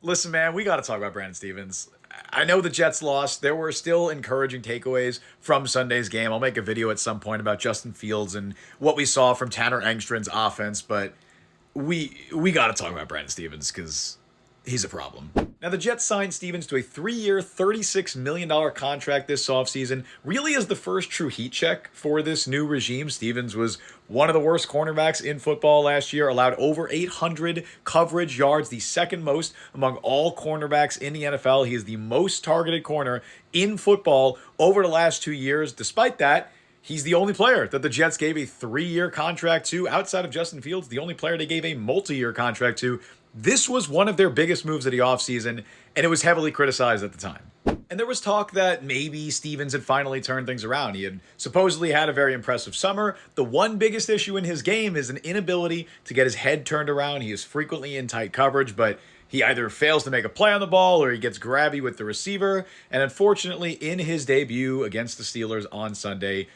Listen, man, we got to talk about Brandon Stevens. I know the Jets lost. There were still encouraging takeaways from Sunday's game. I'll make a video at some point about Justin Fields and what we saw from Tanner Engstrand's offense, but we got to talk about Brandon Stevens because he's a problem. Now, the Jets signed Stevens to a 3-year, $36 million contract this offseason. Really is the first true heat check for this new regime. Stevens was one of the worst cornerbacks in football last year, allowed over 800 coverage yards, the second most among all cornerbacks in the NFL. He is the most targeted corner in football over the last 2 years. Despite that, he's the only player that the Jets gave a 3-year contract to outside of Justin Fields, the only player they gave a multi-year contract to. This was one of their biggest moves of the offseason, and it was heavily criticized at the time. And there was talk that maybe Stevens had finally turned things around. He had supposedly had a very impressive summer. The one biggest issue in his game is an inability to get his head turned around. He is frequently in tight coverage, but he either fails to make a play on the ball or he gets grabby with the receiver. And unfortunately, in his debut against the Steelers on Sunday,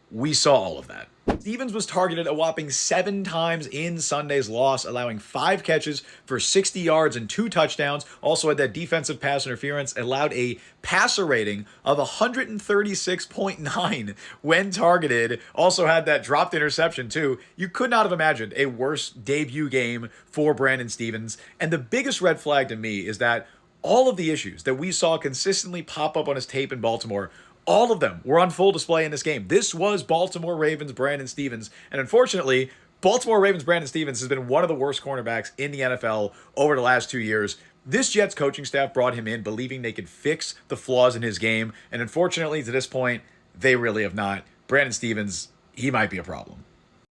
we saw all of that. Stevens was targeted a whopping 7 times in Sunday's loss, allowing 5 catches for 60 yards and 2 touchdowns. Also had that defensive pass interference, allowed a passer rating of 136.9 when targeted. Also had that dropped interception too. You could not have imagined a worse debut game for Brandon Stevens. And the biggest red flag to me is that all of the issues that we saw consistently pop up on his tape in Baltimore, all of them were on full display in this game. This was Baltimore Ravens Brandon Stevens. And unfortunately, Baltimore Ravens Brandon Stevens has been one of the worst cornerbacks in the NFL over the last 2 years. This Jets coaching staff brought him in believing they could fix the flaws in his game. And unfortunately, to this point, they really have not. Brandon Stevens, he might be a problem.